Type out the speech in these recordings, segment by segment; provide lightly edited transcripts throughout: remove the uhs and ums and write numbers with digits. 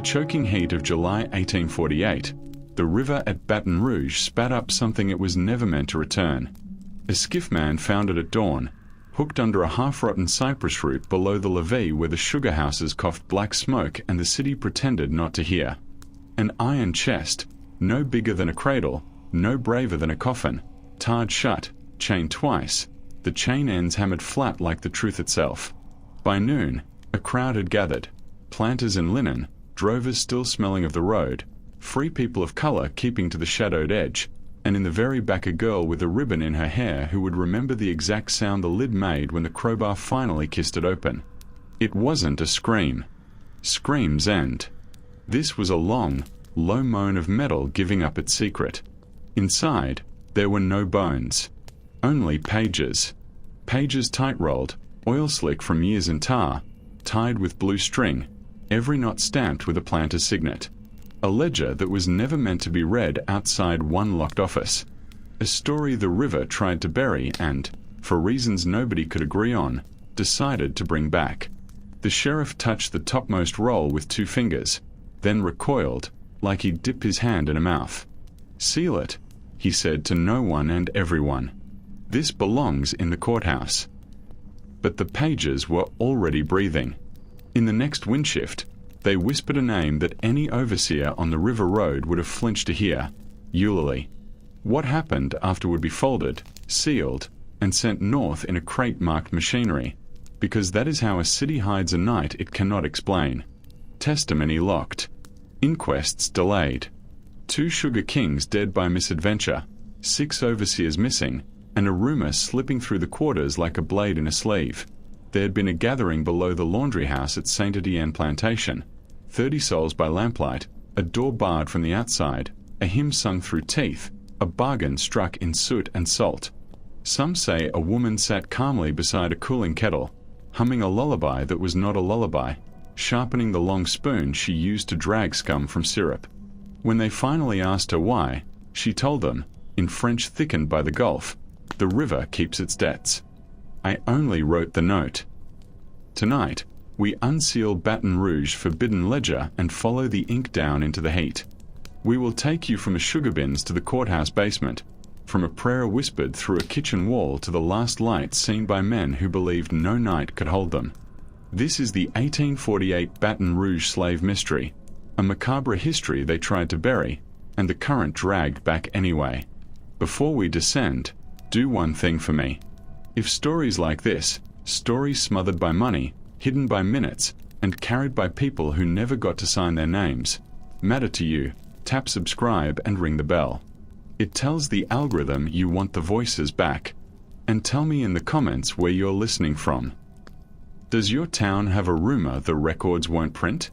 the choking heat of July 1848, the river at Baton Rouge spat up something it was never meant to return. A skiff man found it at dawn, hooked under a half-rotten cypress root below the levee where the sugar houses coughed black smoke and the city pretended not to hear. An iron chest, no bigger than a cradle, no braver than a coffin, tarred shut, chained twice, the chain ends hammered flat like the truth itself. By noon, a crowd had gathered, planters in linen, drovers still smelling of the road, free people of color keeping to the shadowed edge, and in the very back a girl with a ribbon in her hair who would remember the exact sound the lid made when the crowbar finally kissed it open. It wasn't a scream. Screams end. This was a long, low moan of metal giving up its secret. Inside, there were no bones. Only pages. Pages tight-rolled, oil slick from years in tar, tied with blue string, every knot stamped with a planter's signet. A ledger that was never meant to be read outside one locked office. A story the river tried to bury and, for reasons nobody could agree on, decided to bring back. The sheriff touched the topmost roll with 2 fingers, then recoiled, like he'd dip his hand in a mouth. "Seal it," he said to no one and everyone. "This belongs in the courthouse." But the pages were already breathing. In the next wind shift, they whispered a name that any overseer on the river road would have flinched to hear: Eulalie. What happened after would be folded, sealed, and sent north in a crate marked machinery, because that is how a city hides a night it cannot explain. Testimony locked. Inquests delayed. 2 sugar kings dead by misadventure, 6 overseers missing, and a rumor slipping through the quarters like a blade in a sleeve. There had been a gathering below the laundry house at Saint Etienne Plantation, 30 souls by lamplight, a door barred from the outside, a hymn sung through teeth, a bargain struck in soot and salt. Some say a woman sat calmly beside a cooling kettle, humming a lullaby that was not a lullaby, sharpening the long spoon she used to drag scum from syrup. When they finally asked her why, she told them, in French thickened by the Gulf, "The river keeps its debts. I only wrote the note." Tonight, we unseal Baton Rouge forbidden ledger and follow the ink down into the heat. We will take you from a sugar bins to the courthouse basement, from a prayer whispered through a kitchen wall to the last light seen by men who believed no night could hold them. This is the 1848 Baton Rouge Slave Mystery, a macabre history they tried to bury, and the current dragged back anyway. Before we descend, do one thing for me. If stories like this, stories smothered by money, hidden by minutes, and carried by people who never got to sign their names, matter to you, tap subscribe and ring the bell. It tells the algorithm you want the voices back. And tell me in the comments where you're listening from. Does your town have a rumor the records won't print?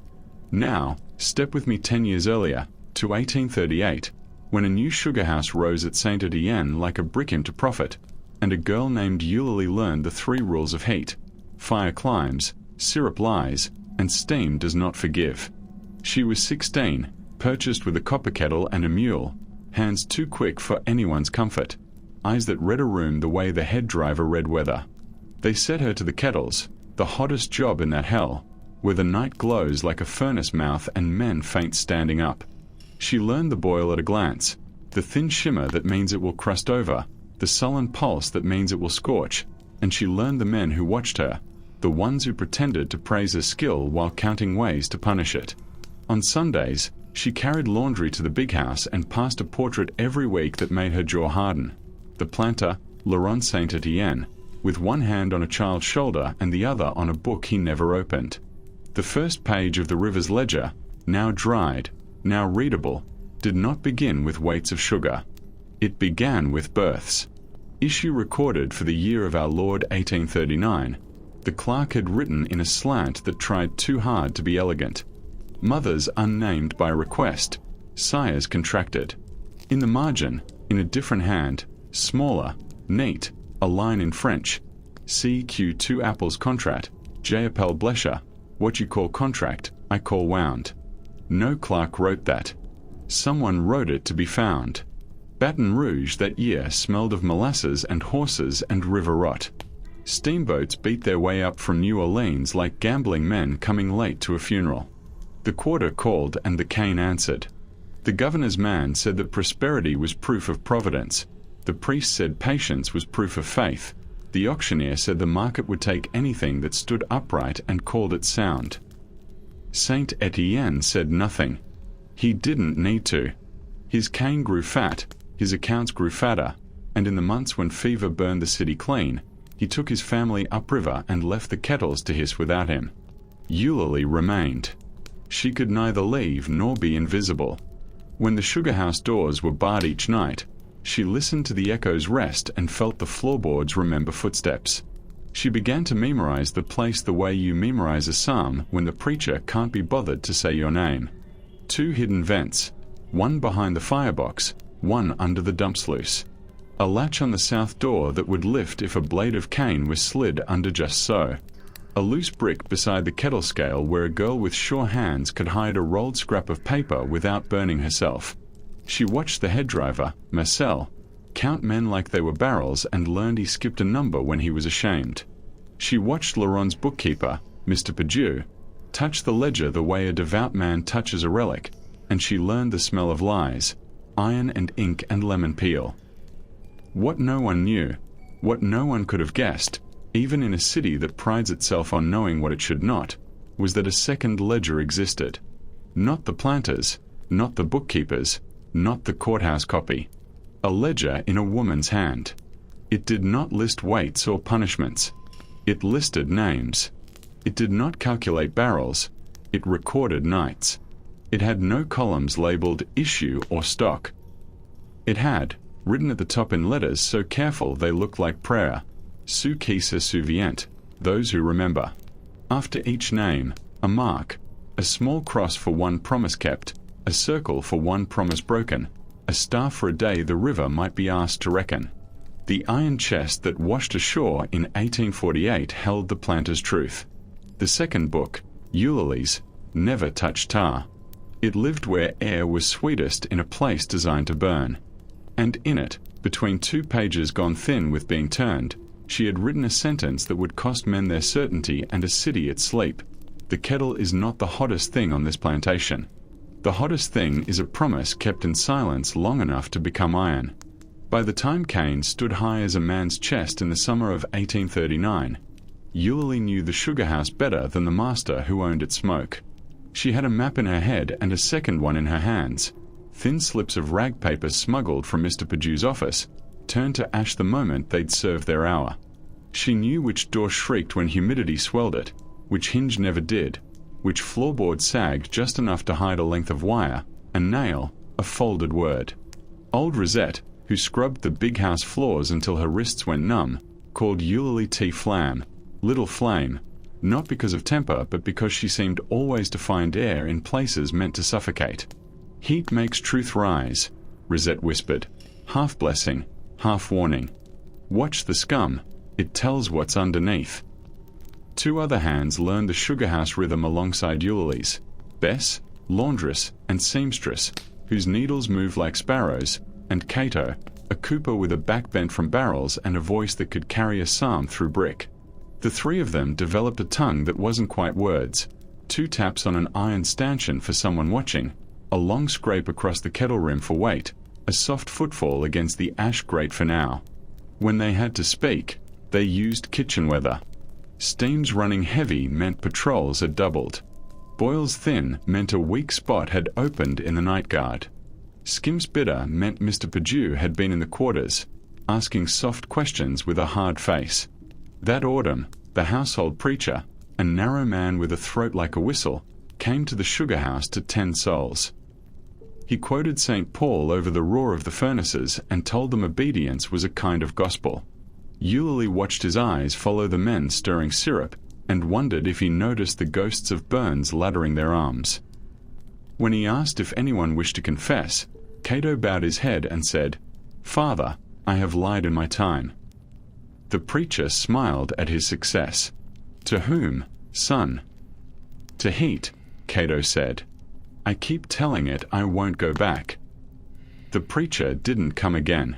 Now, step with me 10 years earlier, to 1838, when a new sugar house rose at Saint Etienne like a brick into profit, and a girl named Eulalie learned the 3 rules of heat: fire climbs, syrup lies, and steam does not forgive. She was 16, purchased with a copper kettle and a mule, hands too quick for anyone's comfort, eyes that read a room the way the head driver read weather. They set her to the kettles, the hottest job in that hell, where the night glows like a furnace mouth and men faint standing up. She learned the boil at a glance, the thin shimmer that means it will crust over, the sullen pulse that means it will scorch, and she learned the men who watched her, the ones who pretended to praise her skill while counting ways to punish it. On Sundays, she carried laundry to the big house and passed a portrait every week that made her jaw harden. The planter, Laurent Saint Etienne, with one hand on a child's shoulder and the other on a book he never opened. The first page of the river's ledger, now dried, now readable, did not begin with weights of sugar. It began with births. Issue recorded for the year of our Lord 1839, the clerk had written in a slant that tried too hard to be elegant. Mothers unnamed by request, sires contracted. In the margin, in a different hand, smaller, neat, a line in French: CQ 2 apples contract, J appel blesher, what you call contract, I call wound. No clerk wrote that. Someone wrote it to be found. Baton Rouge that year smelled of molasses and horses and river rot. Steamboats beat their way up from New Orleans like gambling men coming late to a funeral. The quarter called and the cane answered. The governor's man said that prosperity was proof of providence. The priest said patience was proof of faith. The auctioneer said the market would take anything that stood upright and called it sound. Saint Etienne said nothing. He didn't need to. His cane grew fat, his accounts grew fatter, and in the months when fever burned the city clean, he took his family upriver and left the kettles to hiss without him. Eulalie remained. She could neither leave nor be invisible. When the sugarhouse doors were barred each night, she listened to the echoes rest and felt the floorboards remember footsteps. She began to memorize the place the way you memorize a psalm when the preacher can't be bothered to say your name. 2 hidden vents, one behind the firebox, one under the dump sluice. A latch on the south door that would lift if a blade of cane was slid under just so. A loose brick beside the kettle scale where a girl with sure hands could hide a rolled scrap of paper without burning herself. She watched the head driver, Marcel, count men like they were barrels and learned he skipped a number when he was ashamed. She watched Laurent's bookkeeper, Mr. Perdue, touch the ledger the way a devout man touches a relic, and she learned the smell of lies, iron and ink and lemon peel. What no one knew, what no one could have guessed, even in a city that prides itself on knowing what it should not, was that a second ledger existed. Not the planters, not the bookkeepers, not the courthouse copy. A ledger in a woman's hand. It did not list weights or punishments. It listed names. It did not calculate barrels. It recorded nights. It had no columns labeled issue or stock. It had, written at the top in letters so careful they looked like prayer, ceux qui se souviennent, those who remember. After each name, a mark, a small cross for one promise kept, a circle for one promise broken, a star for a day the river might be asked to reckon. The iron chest that washed ashore in 1848 held the planter's truth. The second book, Eulalie's, never touched tar. It lived where air was sweetest in a place designed to burn. And in it, between 2 pages gone thin with being turned, she had written a sentence that would cost men their certainty and a city its sleep. The kettle is not the hottest thing on this plantation. The hottest thing is a promise kept in silence long enough to become iron. By the time cane stood high as a man's chest in the summer of 1839, Eulalie knew the sugarhouse better than the master who owned its smoke. She had a map in her head and a second one in her hands. Thin slips of rag paper smuggled from Mr. Perdue's office turned to ash the moment they'd served their hour. She knew which door shrieked when humidity swelled it, which hinge never did, which floorboard sagged just enough to hide a length of wire, a nail, a folded word. Old Rosette, who scrubbed the big house floors until her wrists went numb, called Eulalie T. Flam, Little Flame, not because of temper but because she seemed always to find air in places meant to suffocate. Heat makes truth rise, Rosette whispered, half blessing, half warning. Watch the scum, it tells what's underneath. 2 other hands learned the sugarhouse rhythm alongside Eulalie's, Bess, laundress, and seamstress, whose needles moved like sparrows, and Cato, a cooper with a back bent from barrels and a voice that could carry a psalm through brick. The 3 of them developed a tongue that wasn't quite words, 2 taps on an iron stanchion for someone watching, a long scrape across the kettle rim for weight, a soft footfall against the ash grate for now. When they had to speak, they used kitchen weather. Steams running heavy meant patrols had doubled. Boils thin meant a weak spot had opened in the night guard. Skims bitter meant Mr. Perdue had been in the quarters, asking soft questions with a hard face. That autumn, the household preacher, a narrow man with a throat like a whistle, came to the sugar house to tend souls. He quoted St. Paul over the roar of the furnaces and told them obedience was a kind of gospel. Eulalie watched his eyes follow the men stirring syrup and wondered if he noticed the ghosts of burns laddering their arms. When he asked if anyone wished to confess, Cato bowed his head and said, "Father, I have lied in my time." The preacher smiled at his success. "To whom, son?" "To heat," Cato said. "I keep telling it I won't go back." The preacher didn't come again.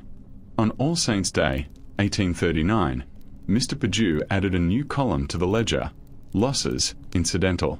On All Saints' Day, 1839, Mr. Perdue added a new column to the ledger, losses incidental.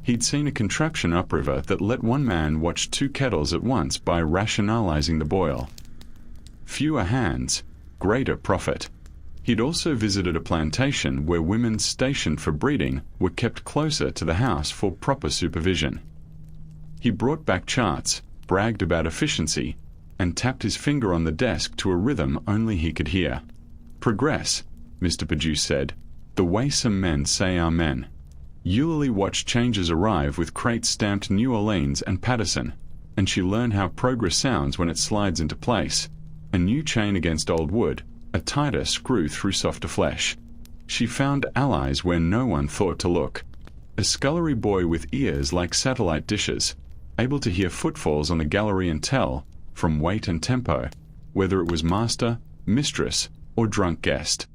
He'd seen a contraption upriver that let one man watch 2 kettles at once by rationalizing the boil. Fewer hands, greater profit. He'd also visited a plantation where women stationed for breeding were kept closer to the house for proper supervision. He brought back charts, bragged about efficiency, and tapped his finger on the desk to a rhythm only he could hear. "Progress," Mr. Perdue said, "the way some men say amen." Eulalie watched changes arrive with crates stamped New Orleans and Patterson, and she learned how progress sounds when it slides into place. A new chain against old wood, a tighter screw through softer flesh. She found allies where no one thought to look. A scullery boy with ears like satellite dishes, able to hear footfalls on the gallery and tell, from weight and tempo, whether it was master, mistress, or drunk guest.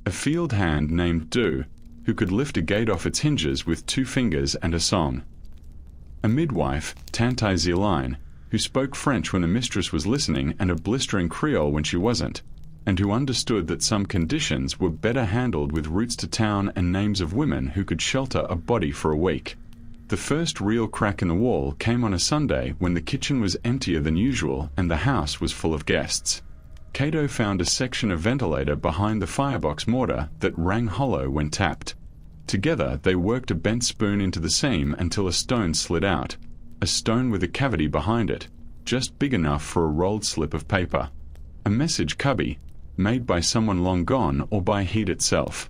A field hand named Do, who could lift a gate off its hinges with 2 fingers and a song. A midwife, Tante Eulalie, who spoke French when the mistress was listening and a blistering Creole when she wasn't, and who understood that some conditions were better handled with routes to town and names of women who could shelter a body for a week. The first real crack in the wall came on a Sunday when the kitchen was emptier than usual and the house was full of guests. Cato found a section of ventilator behind the firebox mortar that rang hollow when tapped. Together they worked a bent spoon into the seam until a stone slid out, a stone with a cavity behind it, just big enough for a rolled slip of paper. A message cubby, made by someone long gone or by heat itself.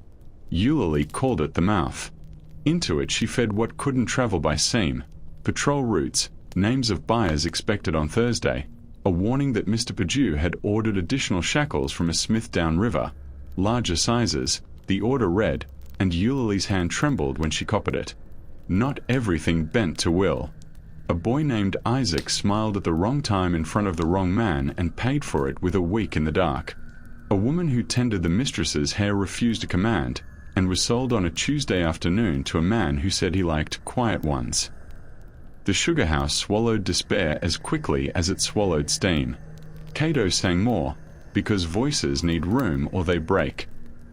Eulalie called it the mouth. Into it she fed what couldn't travel by seam, patrol routes, names of buyers expected on Thursday, a warning that Mr. Perdue had ordered additional shackles from a smith downriver, larger sizes, the order read, and Eulalie's hand trembled when she copied it. Not everything bent to will. A boy named Isaac smiled at the wrong time in front of the wrong man and paid for it with a week in the dark. A woman who tended the mistress's hair refused a command, and was sold on a Tuesday afternoon to a man who said he liked quiet ones. The sugarhouse swallowed despair as quickly as it swallowed steam. Cato sang more, because voices need room or they break.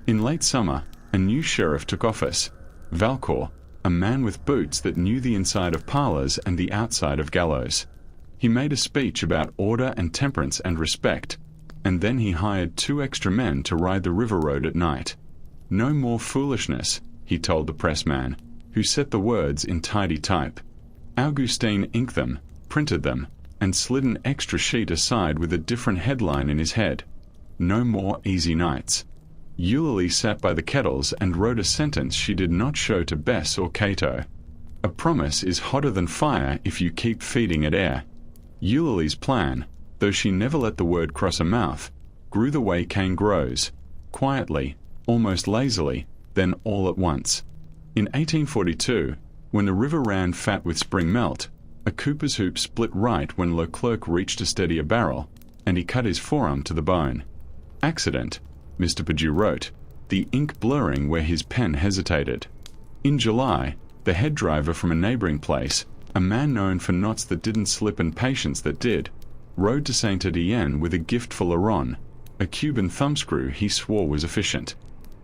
In late summer, a new sheriff took office, Valcour, a man with boots that knew the inside of parlors and the outside of gallows. He made a speech about order and temperance and respect, and then he hired 2 extra men to ride the river road at night. "No more foolishness," he told the pressman, who set the words in tidy type. Augustine inked them, printed them, and slid an extra sheet aside with a different headline in his head. "No more easy nights." Eulalie sat by the kettles and wrote a sentence she did not show to Bess or Cato. "A promise is hotter than fire if you keep feeding it air." Eulalie's plan, though she never let the word cross her mouth, grew the way cane grows, quietly, almost lazily, then all at once. In 1842, when the river ran fat with spring melt, a cooper's hoop split right when Leclerc reached a steadier barrel, and he cut his forearm to the bone. Accident, Mr. Perdue wrote, the ink blurring where his pen hesitated. In July, the head driver from a neighboring place, a man known for knots that didn't slip and patience that did, rode to Saint Etienne with a gift for Laurent, a Cuban thumbscrew he swore was efficient.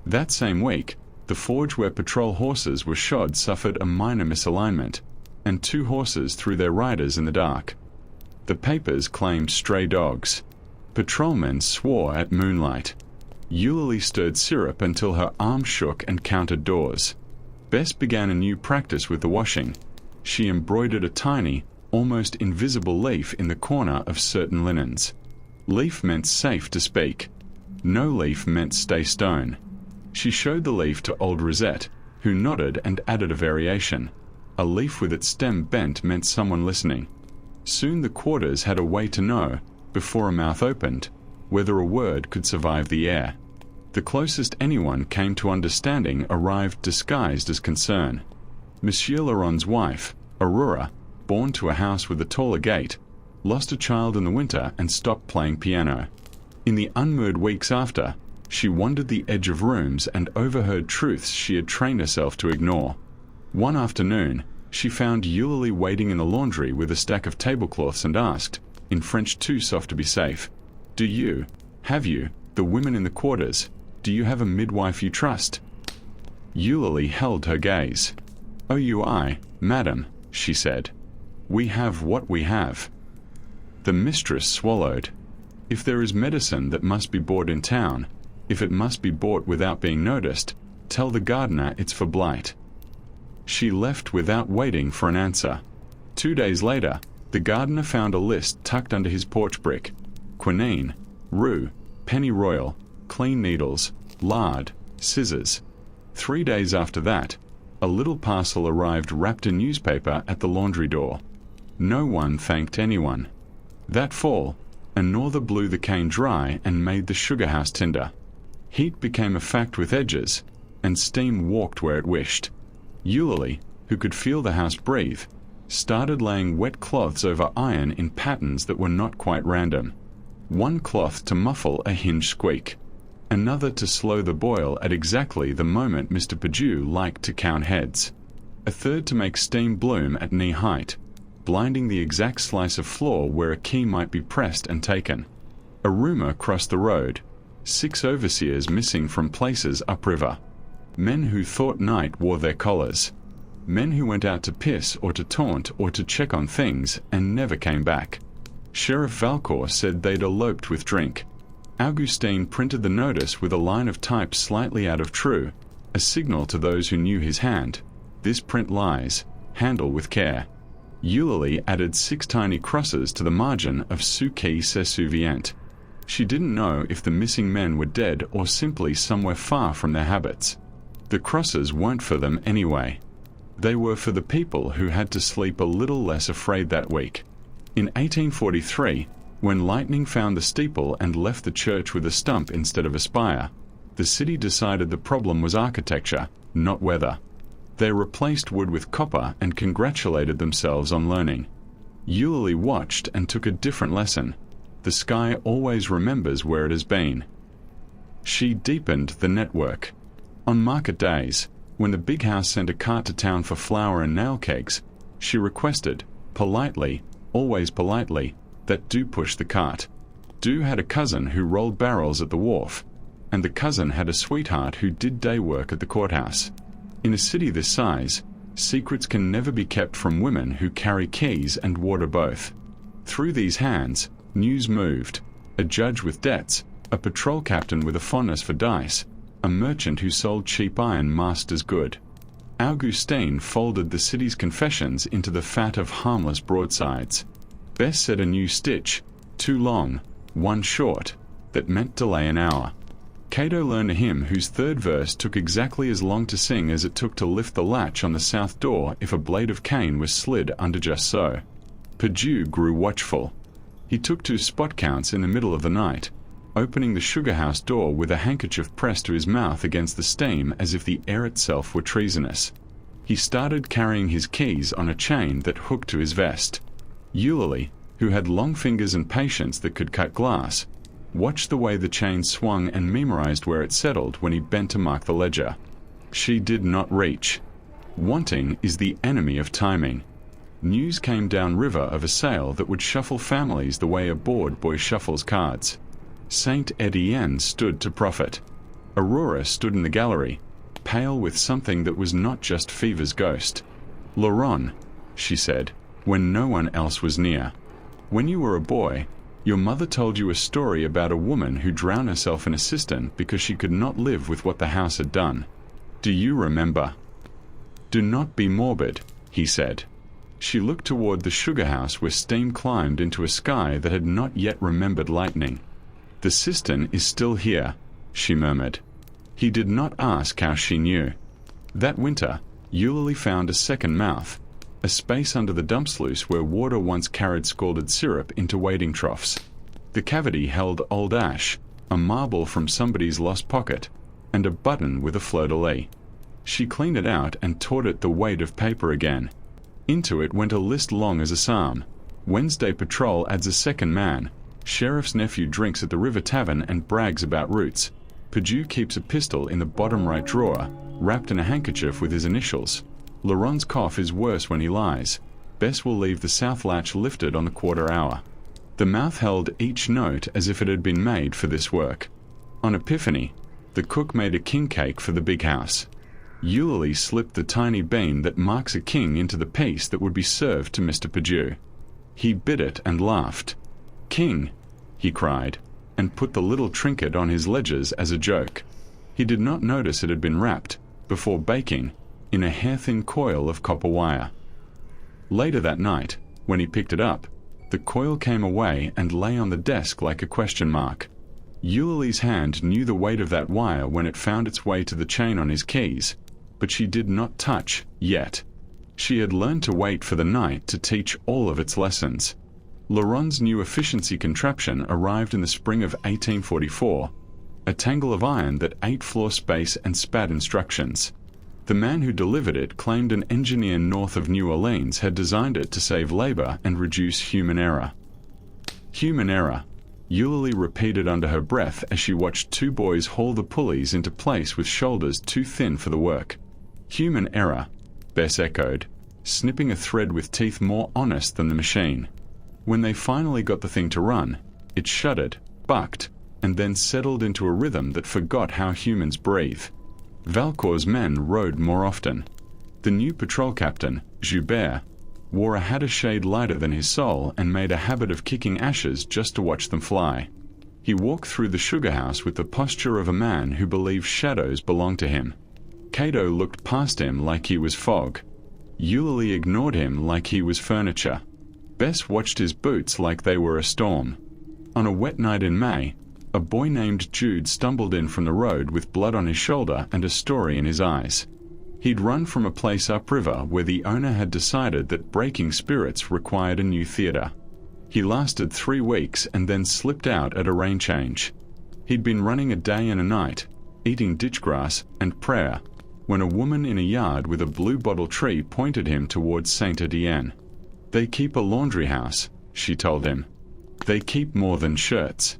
That same week, the forge where patrol horses were shod suffered a minor misalignment, and 2 horses threw their riders in the dark. The papers claimed stray dogs. Patrolmen swore at moonlight. Eulalie stirred syrup until her arm shook and counted doors. Bess began a new practice with the washing. She embroidered a tiny, almost invisible leaf in the corner of certain linens. Leaf meant safe to speak. No leaf meant stay stone. She showed the leaf to old Rosette, who nodded and added a variation. A leaf with its stem bent meant someone listening. Soon the quarters had a way to know, before a mouth opened, whether a word could survive the air. The closest anyone came to understanding arrived disguised as concern. Monsieur Laurent's wife, Aurora, born to a house with a taller gate, lost a child in the winter and stopped playing piano. In the unmoored weeks after, she wandered the edge of rooms and overheard truths she had trained herself to ignore. One afternoon, she found Eulalie waiting in the laundry with a stack of tablecloths and asked, in French too soft to be safe, have you, the women in the quarters, do you have a midwife you trust? Eulalie held her gaze. OUI, "Madam," she said, "we have what we have." The mistress swallowed. "If there is medicine that must be bought in town, if it must be bought without being noticed, tell the gardener it's for blight." She left without waiting for an answer. 2 days later, the gardener found a list tucked under his porch brick: quinine, rue, pennyroyal, clean needles, lard, scissors. 3 days after that, a little parcel arrived wrapped in newspaper at the laundry door. No one thanked anyone. That fall, a norther blew the cane dry and made the sugarhouse tinder. Heat became a fact with edges, and steam walked where it wished. Eulalie, who could feel the house breathe, started laying wet cloths over iron in patterns that were not quite random. One cloth to muffle a hinge squeak, another to slow the boil at exactly the moment Mr. Perdue liked to count heads, a third to make steam bloom at knee height, blinding the exact slice of floor where a key might be pressed and taken. A rumour crossed the road: 6 overseers missing from places upriver. Men who thought night wore their collars. Men who went out to piss or to taunt or to check on things and never came back. Sheriff Valcourt said they'd eloped with drink. Augustine printed the notice with a line of type slightly out of true, a signal to those who knew his hand: "This print lies. Handle with care." Eulalie added 6 tiny crosses to the margin of "Ce qui se souvient." She didn't know if the missing men were dead or simply somewhere far from their habits. The crosses weren't for them anyway. They were for the people who had to sleep a little less afraid that week. In 1843, when lightning found the steeple and left the church with a stump instead of a spire, the city decided the problem was architecture, not weather. They replaced wood with copper and congratulated themselves on learning. Eulalie watched and took a different lesson. The sky always remembers where it has been. She deepened the network. On market days, when the big house sent a cart to town for flour and nail kegs, she requested, politely, always politely, that Do push the cart. Do had a cousin who rolled barrels at the wharf, and the cousin had a sweetheart who did day work at the courthouse. In a city this size, secrets can never be kept from women who carry keys and water both. Through these hands, news moved: a judge with debts, a patrol captain with a fondness for dice, a merchant who sold cheap iron masked as good. Augustine folded the city's confessions into the fat of harmless broadsides. Bess said a new stitch, 2 long, 1 short, that meant delay an hour. Cato learned a hymn whose 3rd verse took exactly as long to sing as it took to lift the latch on the south door if a blade of cane was slid under just so. Perdue grew watchful. He took 2 spot counts in the middle of the night, opening the sugar-house door with a handkerchief pressed to his mouth against the steam as if the air itself were treasonous. He started carrying his keys on a chain that hooked to his vest. Eulalie, who had long fingers and patience that could cut glass, watched the way the chain swung and memorized where it settled when he bent to mark the ledger. She did not reach. Wanting is the enemy of timing. News came down river of a sale that would shuffle families the way a bored boy shuffles cards. Saint Etienne stood to profit. Aurora stood in the gallery, pale with something that was not just fever's ghost. "Laurent," she said, when no one else was near, "when you were a boy, your mother told you a story about a woman who drowned herself in a cistern because she could not live with what the house had done. Do you remember?" "Do not be morbid," he said. She looked toward the sugar house where steam climbed into a sky that had not yet remembered lightning. "The cistern is still here," she murmured. He did not ask how she knew. That winter, Eulalie found a second mouth, a space under the dump sluice where water once carried scalded syrup into wading troughs. The cavity held old ash, a marble from somebody's lost pocket, and a button with a fleur-de-lis. She cleaned it out and taught it the weight of paper again. Into it went a list long as a psalm. Wednesday patrol adds a second man. Sheriff's nephew drinks at the river tavern and brags about roots. Perdue keeps a pistol in the bottom right drawer, wrapped in a handkerchief with his initials. Laurent's cough is worse when he lies. Bess will leave the south latch lifted on the quarter hour. The mouth held each note as if it had been made for this work. On Epiphany, the cook made a king cake for the big house. Eulalie slipped the tiny bean that marks a king into the piece that would be served to Mr. Perdue. He bit it and laughed. "King!" he cried, and put the little trinket on his ledgers as a joke. He did not notice it had been wrapped, before baking, in a hair-thin coil of copper wire. Later that night, when he picked it up, the coil came away and lay on the desk like a question mark. Eulalie's hand knew the weight of that wire when it found its way to the chain on his keys, but she did not touch, yet. She had learned to wait for the night to teach all of its lessons. Laurent's new efficiency contraption arrived in the spring of 1844, a tangle of iron that ate floor space and spat instructions. The man who delivered it claimed an engineer north of New Orleans had designed it to save labor and reduce human error. Human error, Eulalie repeated under her breath as she watched two boys haul the pulleys into place with shoulders too thin for the work. Human error, Bess echoed, snipping a thread with teeth more honest than the machine. When they finally got the thing to run, it shuddered, bucked, and then settled into a rhythm that forgot how humans breathe. Valcour's men rode more often. The new patrol captain, Joubert, wore a hat a shade lighter than his soul and made a habit of kicking ashes just to watch them fly. He walked through the sugarhouse with the posture of a man who believes shadows belong to him. Cato looked past him like he was fog. Eulalie ignored him like he was furniture. Bess watched his boots like they were a storm. On a wet night in May, a boy named Jude stumbled in from the road with blood on his shoulder and a story in his eyes. He'd run from a place upriver where the owner had decided that breaking spirits required a new theater. He lasted 3 weeks and then slipped out at a rain change. He'd been running a day and a night, eating ditch grass and prayer, when a woman in a yard with a blue bottle tree pointed him towards Saint Etienne. "They keep a laundry house," she told him. "They keep more than shirts."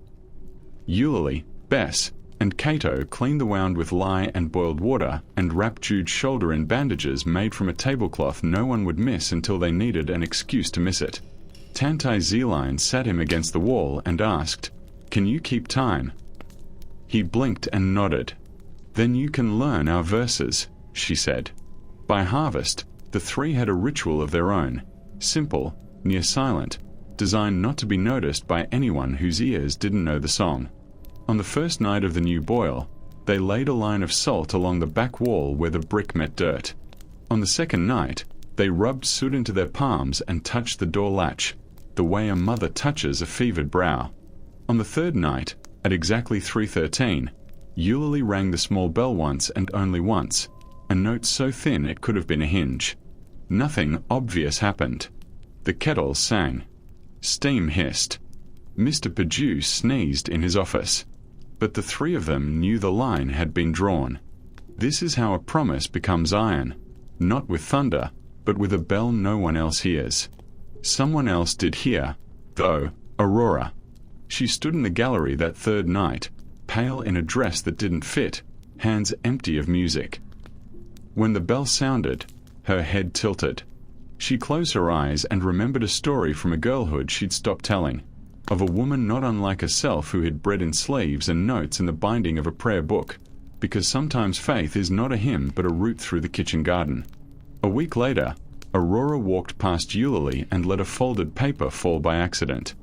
Eulalie, Bess, and Cato cleaned the wound with lye and boiled water and wrapped Jude's shoulder in bandages made from a tablecloth no one would miss until they needed an excuse to miss it. Tante Zeline sat him against the wall and asked, "Can you keep time?" He blinked and nodded. "Then you can learn our verses," she said. By harvest, the three had a ritual of their own, simple, near silent, designed not to be noticed by anyone whose ears didn't know the song. On the first night of the new boil, they laid a line of salt along the back wall where the brick met dirt. On the second night, they rubbed soot into their palms and touched the door latch, the way a mother touches a fevered brow. On the third night, at exactly 3:13, Eulalie rang the small bell once and only once, a note so thin it could have been a hinge. Nothing obvious happened. The kettle sang. Steam hissed. Mr. Perdue sneezed in his office. But the three of them knew the line had been drawn. This is how a promise becomes iron, not with thunder, but with a bell no one else hears. Someone else did hear, though, Aurora. She stood in the gallery that third night, pale in a dress that didn't fit, hands empty of music. When the bell sounded, her head tilted. She closed her eyes and remembered a story from a girlhood she'd stopped telling, of a woman not unlike herself who had bred in sleeves and notes in the binding of a prayer book, because sometimes faith is not a hymn but a route through the kitchen garden. A week later, Aurora walked past Eulalie and let a folded paper fall by accident.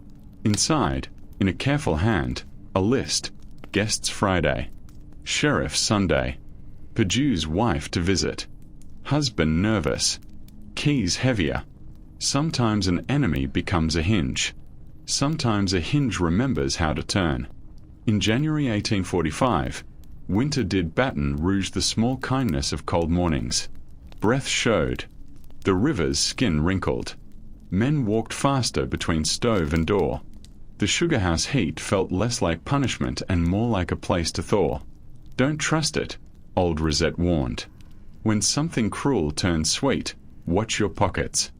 Inside, in a careful hand, a list: Guests Friday, Sheriff Sunday, Perdue's wife to visit, husband nervous, keys heavier. Sometimes an enemy becomes a hinge. Sometimes a hinge remembers how to turn. In January 1845, winter did Baton Rouge the small kindness of cold mornings. Breath showed. The river's skin wrinkled. Men walked faster between stove and door. The sugarhouse heat felt less like punishment and more like a place to thaw. Don't trust it, old Rosette warned. When something cruel turns sweet, watch your pockets.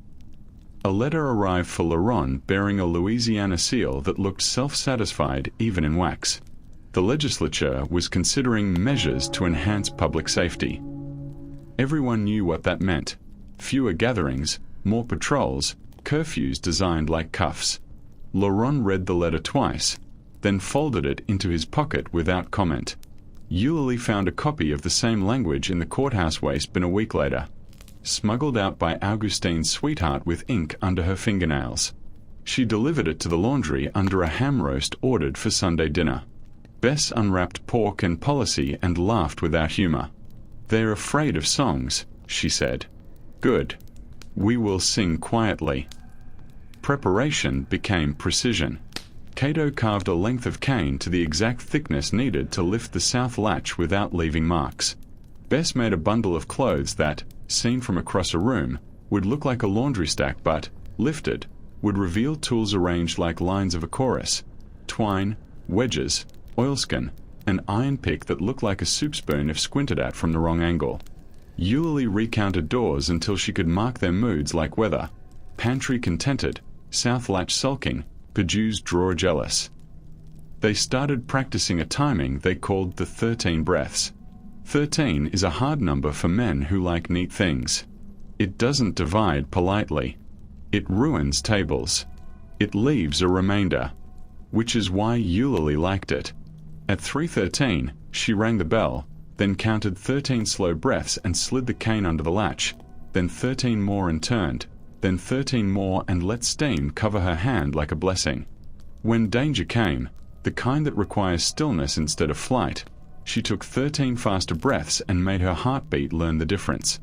A letter arrived for Laurent bearing a Louisiana seal that looked self-satisfied even in wax. The legislature was considering measures to enhance public safety. Everyone knew what that meant. Fewer gatherings, more patrols, curfews designed like cuffs. Laurent read the letter twice, then folded it into his pocket without comment. Eulalie found a copy of the same language in the courthouse waste bin a week later, smuggled out by Augustine's sweetheart with ink under her fingernails. She delivered it to the laundry under a ham roast ordered for Sunday dinner. Bess unwrapped pork and policy and laughed without humor. "They're afraid of songs," she said. "Good. We will sing quietly." Preparation became precision. Cato carved a length of cane to the exact thickness needed to lift the south latch without leaving marks. Bess made a bundle of clothes that, seen from across a room, would look like a laundry stack but, lifted, would reveal tools arranged like lines of a chorus: twine, wedges, oilskin, an iron pick that looked like a soup spoon if squinted at from the wrong angle. Eulalie recounted doors until she could mark their moods like weather: pantry contented, south latch sulking, Perdju's drawer jealous. They started practicing a timing they called the 13 breaths. 13 is a hard number for men who like neat things. It doesn't divide politely. It ruins tables. It leaves a remainder. Which is why Eulalie liked it. At 3:13, she rang the bell, then counted 13 slow breaths and slid the cane under the latch, then 13 more and turned, then 13 more and let steam cover her hand like a blessing. When danger came, the kind that requires stillness instead of flight, she took 13 faster breaths and made her heartbeat learn the difference.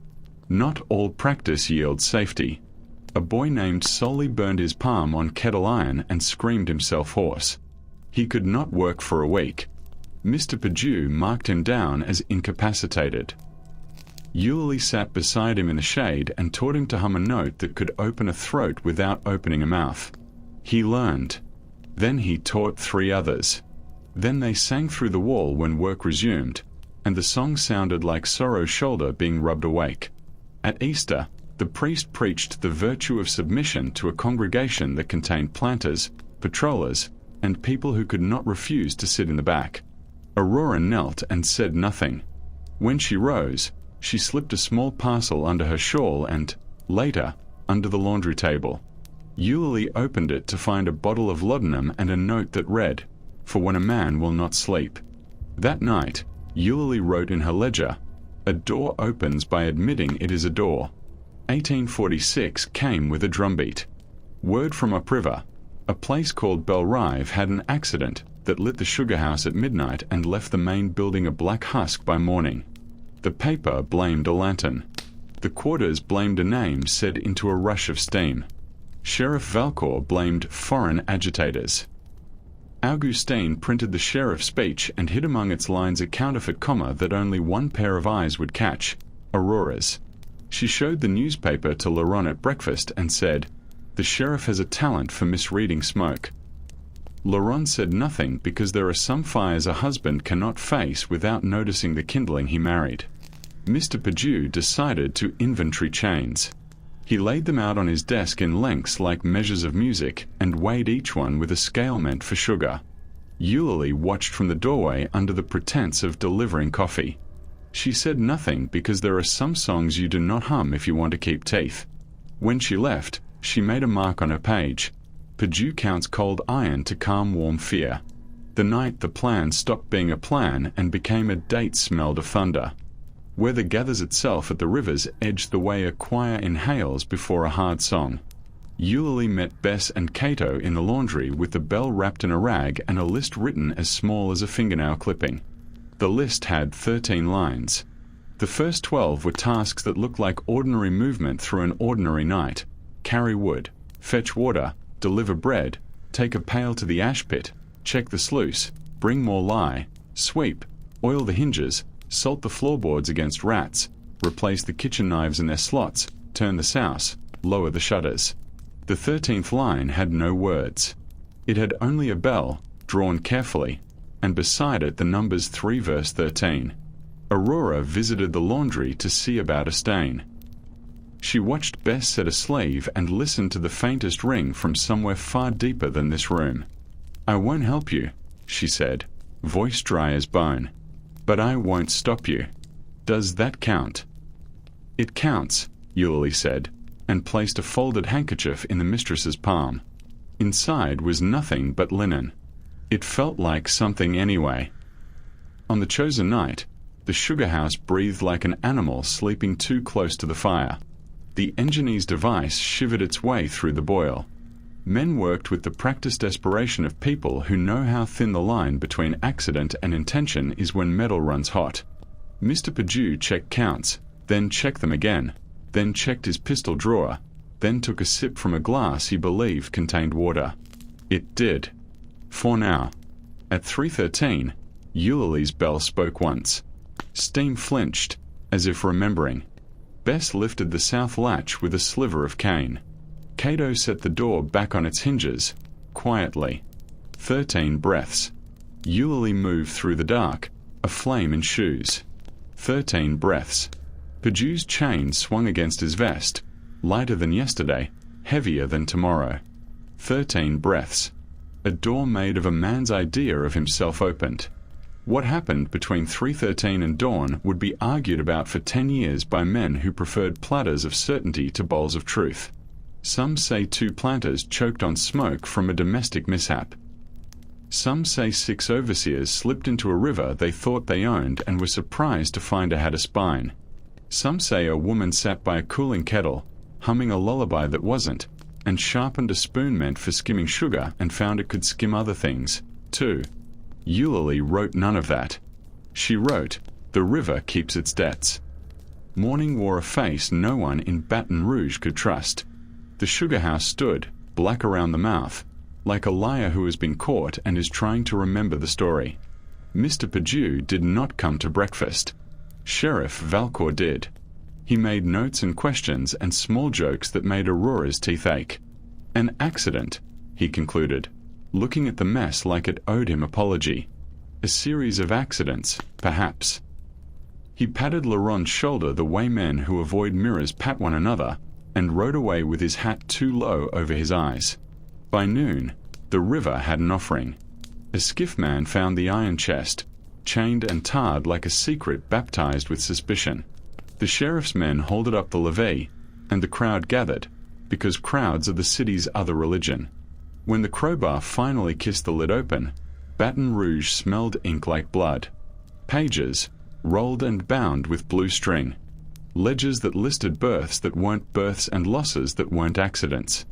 Not all practice yields safety. A boy named Solly burned his palm on kettle iron and screamed himself hoarse. He could not work for a week. Mr. Perdju marked him down as incapacitated. Eulalie sat beside him in the shade and taught him to hum a note that could open a throat without opening a mouth. He learned. Then he taught 3 others. Then they sang through the wall when work resumed, and the song sounded like Sorrow's shoulder being rubbed awake. At Easter, the priest preached the virtue of submission to a congregation that contained planters, patrollers, and people who could not refuse to sit in the back. Aurora knelt and said nothing. When she rose, she slipped a small parcel under her shawl and, later, under the laundry table. Eulalie opened it to find a bottle of laudanum and a note that read, "For when a man will not sleep." That night, Eulalie wrote in her ledger, "A door opens by admitting it is a door." 1846 came with a drumbeat. Word from upriver. A place called Belrive had an accident that lit the sugarhouse at midnight and left the main building a black husk by morning. The paper blamed a lantern. The quarters blamed a name said into a rush of steam. Sheriff Valcourt blamed foreign agitators. Augustine printed the sheriff's speech and hid among its lines a counterfeit comma that only one pair of eyes would catch: Aurora's. She showed the newspaper to Laurent at breakfast and said, "The sheriff has a talent for misreading smoke." Laurent said nothing because there are some fires a husband cannot face without noticing the kindling he married. Mr. Perdju decided to inventory chains. He laid them out on his desk in lengths like measures of music and weighed each one with a scale meant for sugar. Eulalie watched from the doorway under the pretense of delivering coffee. She said nothing because there are some songs you do not hum if you want to keep teeth. When she left, she made a mark on her page. Perdju counts cold iron to calm warm fear. The night the plan stopped being a plan and became a date smelled of thunder. Weather gathers itself at the river's edge the way a choir inhales before a hard song. Eulalie met Bess and Cato in the laundry with the bell wrapped in a rag and a list written as small as a fingernail clipping. The list had 13 lines. The first 12 were tasks that looked like ordinary movement through an ordinary night: carry wood, fetch water, deliver bread, take a pail to the ash pit, check the sluice, bring more lye, sweep, oil the hinges, salt the floorboards against rats, replace the kitchen knives in their slots, turn the souse, lower the shutters. The 13th line had no words. It had only a bell, drawn carefully, and beside it the numbers 3 verse 13. Aurora visited the laundry to see about a stain. She watched Bess set a sleeve and listened to the faintest ring from somewhere far deeper than this room. "I won't help you," she said, voice dry as bone. "But I won't stop you. Does that count?" "It counts," Eulalie said, and placed a folded handkerchief in the mistress's palm. Inside was nothing but linen. It felt like something anyway. On the chosen night, the sugarhouse breathed like an animal sleeping too close to the fire. The engineer's device shivered its way through the boil. Men worked with the practiced desperation of people who know how thin the line between accident and intention is when metal runs hot. Mr. Perdue checked counts, then checked them again, then checked his pistol drawer, then took a sip from a glass he believed contained water. It did. For now. At 3:13, Eulalie's bell spoke once. Steam flinched, as if remembering. Bess lifted the south latch with a sliver of cane. Cato set the door back on its hinges, quietly. 13 breaths. Eulalie moved through the dark, a flame in shoes. 13 breaths. Perdue's chain swung against his vest, lighter than yesterday, heavier than tomorrow. 13 breaths. A door made of a man's idea of himself opened. What happened between 3:13 and dawn would be argued about for 10 years by men who preferred platters of certainty to bowls of truth. Some say 2 planters choked on smoke from a domestic mishap. Some say 6 overseers slipped into a river they thought they owned and were surprised to find it had a spine. Some say a woman sat by a cooling kettle, humming a lullaby that wasn't, and sharpened a spoon meant for skimming sugar and found it could skim other things, too. Eulalie wrote none of that. She wrote, "The river keeps its debts." Morning wore a face no one in Baton Rouge could trust. The sugarhouse stood, black around the mouth, like a liar who has been caught and is trying to remember the story. Mr. Perdue did not come to breakfast. Sheriff Valcourt did. He made notes and questions and small jokes that made Aurora's teeth ache. An accident, he concluded, looking at the mess like it owed him apology. A series of accidents, perhaps. He patted Laurent's shoulder the way men who avoid mirrors pat one another, and rode away with his hat too low over his eyes. By noon, the river had an offering. A skiff man found the iron chest, chained and tarred like a secret baptized with suspicion. The sheriff's men holded up the levee, and the crowd gathered, because crowds are the city's other religion. When the crowbar finally kissed the lid open, Baton Rouge smelled ink like blood. Pages, rolled and bound with blue string. Ledgers that listed births that weren't births and losses that weren't accidents.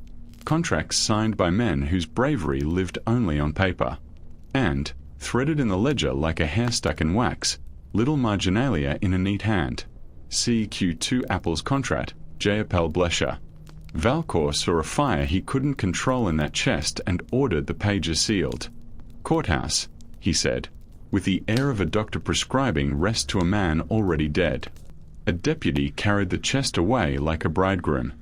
Contracts signed by men whose bravery lived only on paper. And, threaded in the ledger like a hair stuck in wax, little marginalia in a neat hand. CQ2 Apples Contrat, J. Appel Blesher. Valcourt saw a fire he couldn't control in that chest and ordered the pages sealed. "Courthouse," he said, with the air of a doctor prescribing rest to a man already dead. A deputy carried the chest away like a bridegroom.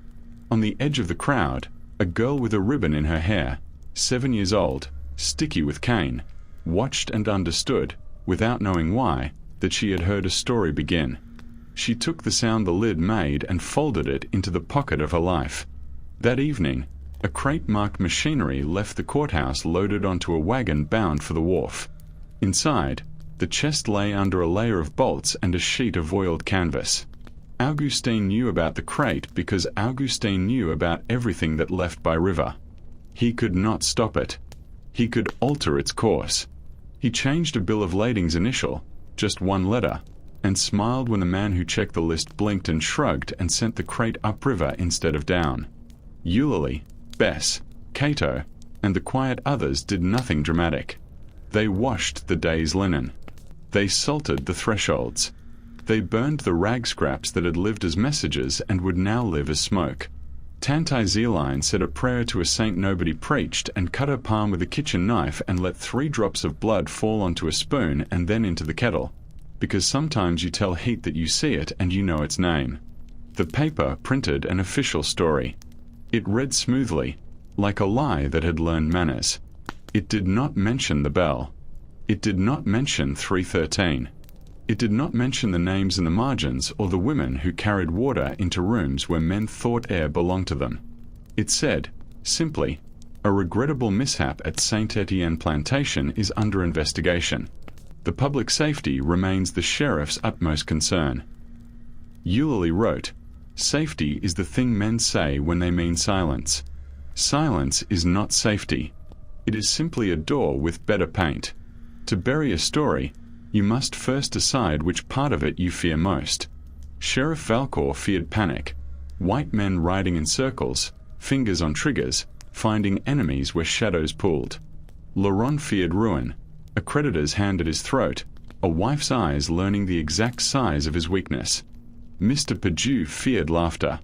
On the edge of the crowd, a girl with a ribbon in her hair, 7 years old, sticky with cane, watched and understood, without knowing why, that she had heard a story begin. She took the sound the lid made and folded it into the pocket of her life. That evening, a crate-marked machinery left the courthouse loaded onto a wagon bound for the wharf. Inside, the chest lay under a layer of bolts and a sheet of oiled canvas. Augustine knew about the crate because Augustine knew about everything that left by river. He could not stop it. He could alter its course. He changed a bill of lading's initial, just one letter, and smiled when the man who checked the list blinked and shrugged and sent the crate upriver instead of down. Eulalie, Bess, Cato, and the quiet others did nothing dramatic. They washed the day's linen. They salted the thresholds. They burned the rag scraps that had lived as messages and would now live as smoke. Tante Zeline said a prayer to a saint nobody preached and cut her palm with a kitchen knife and let 3 drops of blood fall onto a spoon and then into the kettle, because sometimes you tell heat that you see it and you know its name. The paper printed an official story. It read smoothly, like a lie that had learned manners. It did not mention the bell. It did not mention 3:13. It did not mention the names in the margins or the women who carried water into rooms where men thought air belonged to them. It said, simply, a regrettable mishap at Saint Etienne Plantation is under investigation. The public safety remains the sheriff's utmost concern. Eulalie wrote, safety is the thing men say when they mean silence. Silence is not safety. It is simply a door with better paint. To bury a story, You must first decide which part of it you fear most. Sheriff Valcour feared panic. White men riding in circles, fingers on triggers, finding enemies where shadows pooled. Laurent feared ruin, a creditor's hand at his throat, a wife's eyes learning the exact size of his weakness. Mr. Perdue feared laughter.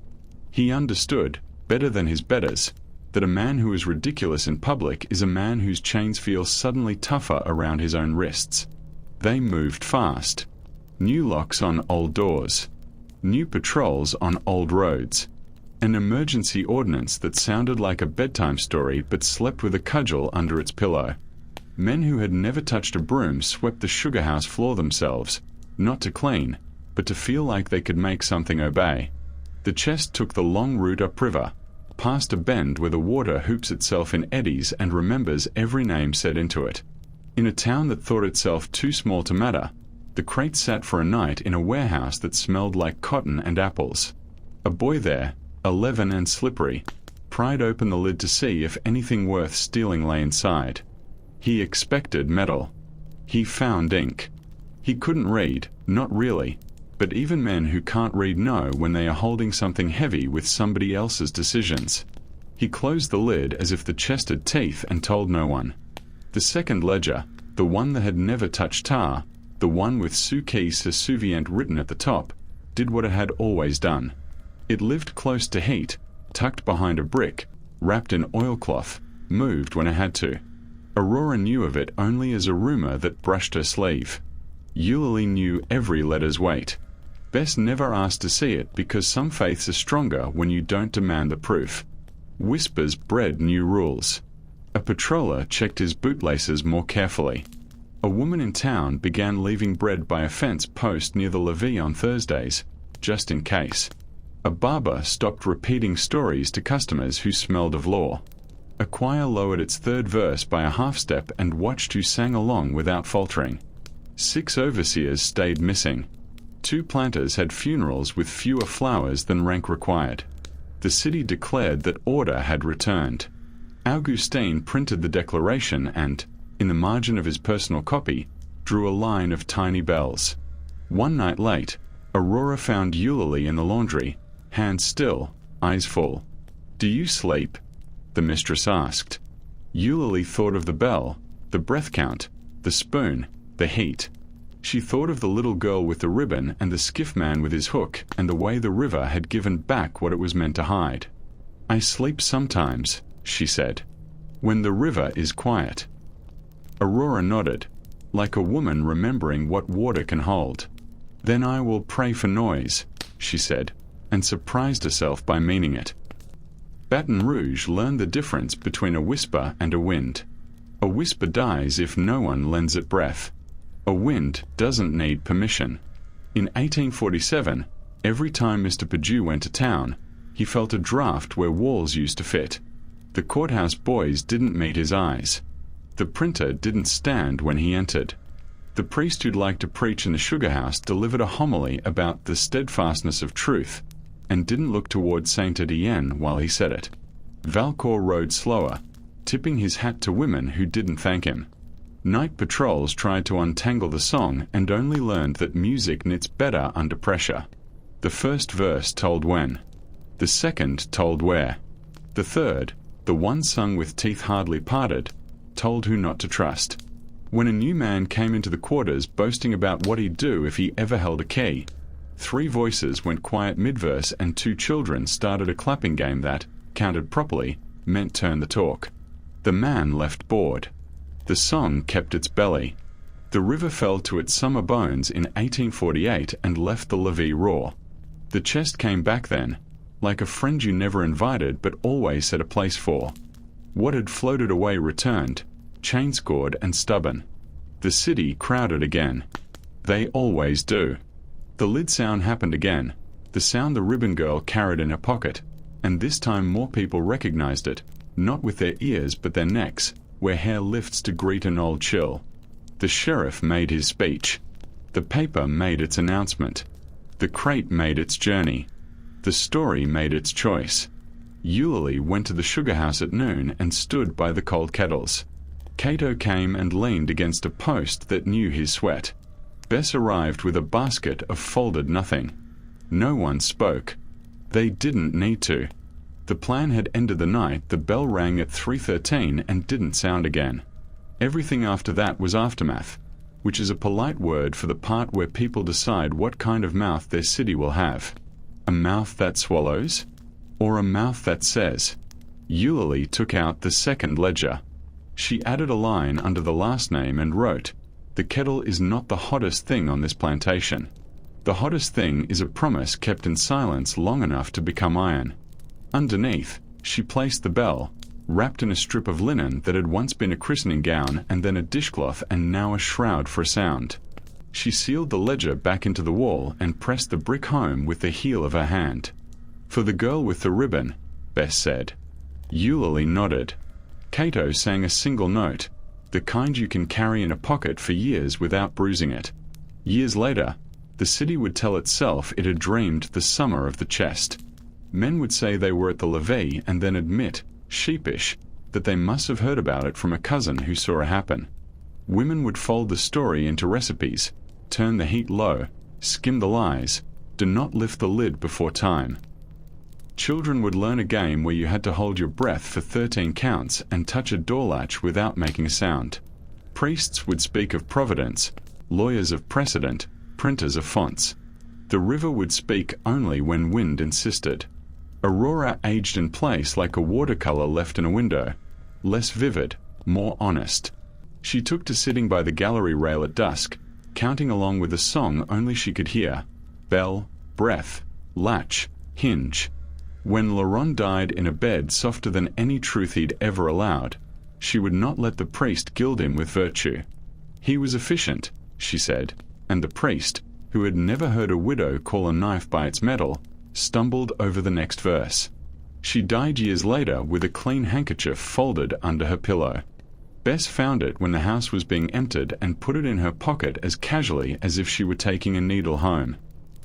He understood, better than his betters, that a man who is ridiculous in public is a man whose chains feel suddenly tougher around his own wrists. They moved fast. New locks on old doors. New patrols on old roads. An emergency ordinance that sounded like a bedtime story but slept with a cudgel under its pillow. Men who had never touched a broom swept the sugarhouse floor themselves, not to clean, but to feel like they could make something obey. The chest took the long route upriver, past a bend where the water hoops itself in eddies and remembers every name said into it. In a town that thought itself too small to matter, the crate sat for a night in a warehouse that smelled like cotton and apples. A boy there, 11 and slippery, pried open the lid to see if anything worth stealing lay inside. He expected metal. He found ink. He couldn't read, not really, but even men who can't read know when they are holding something heavy with somebody else's decisions. He closed the lid as if the chest had teeth and told no one. The second ledger, the one that had never touched tar, the one with Suki Sesuvient written at the top, did what it had always done. It lived close to heat, tucked behind a brick, wrapped in oilcloth, moved when it had to. Aurora knew of it only as a rumor that brushed her sleeve. Eulalie knew every letter's weight. Bess never asked to see it because some faiths are stronger when you don't demand the proof. Whispers bred new rules. A patroller checked his bootlaces more carefully. A woman in town began leaving bread by a fence post near the levee on Thursdays, just in case. A barber stopped repeating stories to customers who smelled of law. A choir lowered its third verse by a half step and watched who sang along without faltering. 6 overseers stayed missing. 2 planters had funerals with fewer flowers than rank required. The city declared that order had returned. Augustine printed the declaration and, in the margin of his personal copy, drew a line of tiny bells. One night late, Aurora found Eulalie in the laundry, hands still, eyes full. "Do you sleep?" the mistress asked. Eulalie thought of the bell, the breath count, the spoon, the heat. She thought of the little girl with the ribbon and the skiff man with his hook and the way the river had given back what it was meant to hide. "I sleep sometimes," she said, "when the river is quiet." Aurora nodded, like a woman remembering what water can hold. "Then I will pray for noise," she said, and surprised herself by meaning it. Baton Rouge learned the difference between a whisper and a wind. A whisper dies if no one lends it breath. A wind doesn't need permission. In 1847, every time Mr. Perdue went to town, he felt a draft where walls used to fit. The courthouse boys didn't meet his eyes. The printer didn't stand when he entered. The priest who'd like to preach in the sugarhouse delivered a homily about the steadfastness of truth, and didn't look toward Saint Etienne while he said it. Valcour rode slower, tipping his hat to women who didn't thank him. Night patrols tried to untangle the song and only learned that music knits better under pressure. The first verse told when. The second told where. The third, the one sung with teeth hardly parted, told who not to trust. When a new man came into the quarters boasting about what he'd do if he ever held a key, 3 voices went quiet mid-verse and 2 children started a clapping game that, counted properly, meant turn the talk. The man left bored. The song kept its belly. The river fell to its summer bones in 1848 and left the levee raw. The chest came back then, like a friend you never invited but always set a place for. What had floated away returned, chain-scored and stubborn. The city crowded again. They always do. The lid sound happened again, the sound the ribbon girl carried in her pocket, and this time more people recognized it, not with their ears but their necks, where hair lifts to greet an old chill. The sheriff made his speech. The paper made its announcement. The crate made its journey. The story made its choice. Eulalie went to the sugarhouse at noon and stood by the cold kettles. Cato came and leaned against a post that knew his sweat. Bess arrived with a basket of folded nothing. No one spoke. They didn't need to. The plan had ended the night the bell rang at 3:13 and didn't sound again. Everything after that was aftermath, which is a polite word for the part where people decide what kind of mouth their city will have. A mouth that swallows? Or a mouth that says? Eulalie took out the second ledger. She added a line under the last name and wrote, "The kettle is not the hottest thing on this plantation. The hottest thing is a promise kept in silence long enough to become iron." Underneath, she placed the bell, wrapped in a strip of linen that had once been a christening gown and then a dishcloth and now a shroud for a sound. She sealed the ledger back into the wall and pressed the brick home with the heel of her hand. "For the girl with the ribbon," Bess said. Eulalie nodded. Cato sang a single note, the kind you can carry in a pocket for years without bruising it. Years later, the city would tell itself it had dreamed the summer of the chest. Men would say they were at the levee and then admit, sheepish, that they must have heard about it from a cousin who saw it happen. Women would fold the story into recipes, turn the heat low, skim the lies, do not lift the lid before time. Children would learn a game where you had to hold your breath for 13 counts and touch a door latch without making a sound. Priests would speak of providence, lawyers of precedent, printers of fonts. The river would speak only when wind insisted. Aurora aged in place like a watercolor left in a window, less vivid, more honest. She took to sitting by the gallery rail at dusk, counting along with a song only she could hear: bell, breath, latch, hinge. When Laurent died in a bed softer than any truth he'd ever allowed, she would not let the priest gild him with virtue. He was efficient, she said, and the priest, who had never heard a widow call a knife by its metal, stumbled over the next verse. She died years later with a clean handkerchief folded under her pillow. Bess found it when the house was being emptied and put it in her pocket as casually as if she were taking a needle home.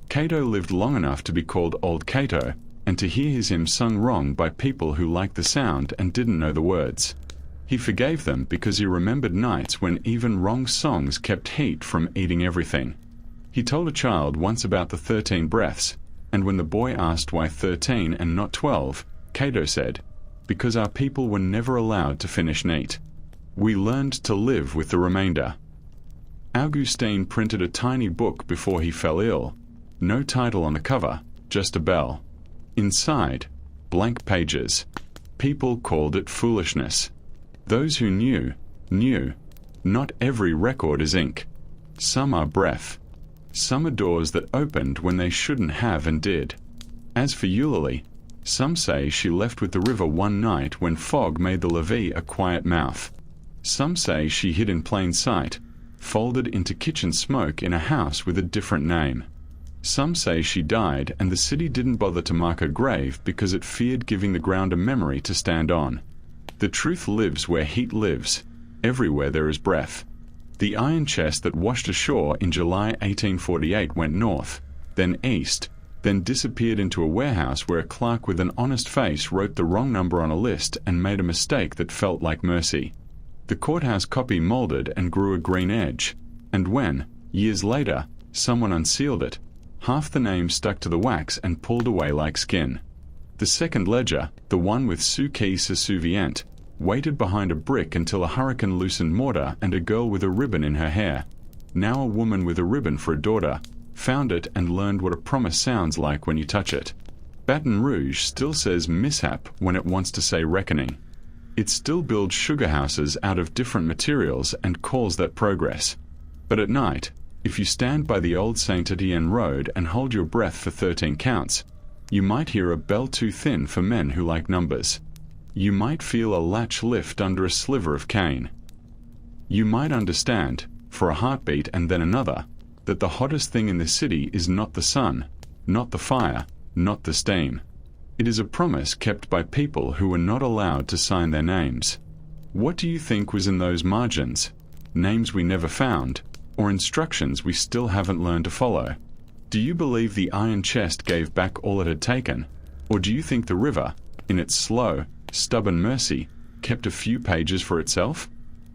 Cato lived long enough to be called Old Cato, and to hear his hymn sung wrong by people who liked the sound and didn't know the words. He forgave them because he remembered nights when even wrong songs kept heat from eating everything. He told a child once about the 13 breaths, and when the boy asked why 13 and not 12, Cato said, "Because our people were never allowed to finish neat. We learned to live with the remainder." Augustine printed a tiny book before he fell ill. No title on the cover, just a bell. Inside, blank pages. People called it foolishness. Those who knew, knew. Not every record is ink. Some are breath. Some are doors that opened when they shouldn't have and did. As for Eulalie, some say she left with the river one night when fog made the levee a quiet mouth. Some say she hid in plain sight, folded into kitchen smoke in a house with a different name. Some say she died and the city didn't bother to mark her grave because it feared giving the ground a memory to stand on. The truth lives where heat lives, everywhere there is breath. The iron chest that washed ashore in July 1848 went north, then east, then disappeared into a warehouse where a clerk with an honest face wrote the wrong number on a list and made a mistake that felt like mercy. The courthouse copy molded and grew a green edge, and when, years later, someone unsealed it, half the name stuck to the wax and pulled away like skin. The second ledger, the one with Suki Sesuvient, waited behind a brick until a hurricane loosened mortar and a girl with a ribbon in her hair, now a woman with a ribbon for a daughter, found it and learned what a promise sounds like when you touch it. Baton Rouge still says mishap when it wants to say reckoning. It still builds sugar houses out of different materials and calls that progress. But at night, if you stand by the old Saint Etienne road and hold your breath for 13 counts, you might hear a bell too thin for men who like numbers. You might feel a latch lift under a sliver of cane. You might understand, for a heartbeat and then another, that the hottest thing in the city is not the sun, not the fire, not the steam. It is a promise kept by people who were not allowed to sign their names. What do you think was in those margins? Names we never found, or instructions we still haven't learned to follow? Do you believe the iron chest gave back all it had taken, or do you think the river, in its slow, stubborn mercy, kept a few pages for itself?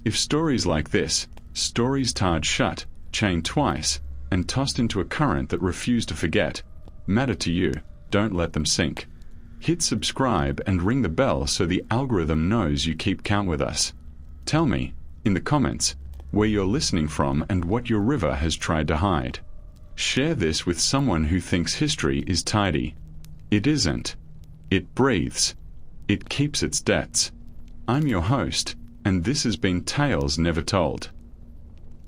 If stories like this, stories tarred shut, chained twice, and tossed into a current that refused to forget. Matter to you, don't let them sink. Hit subscribe and ring the bell so the algorithm knows you keep count with us. Tell me, in the comments, where you're listening from and what your river has tried to hide. Share this with someone who thinks history is tidy. It isn't. It breathes. It keeps its debts. I'm your host, and this has been Tales Never Told.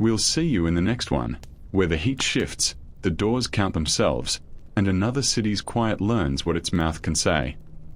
We'll see you in the next one, where the heat shifts, the doors count themselves, and another city's quiet learns what its mouth can say.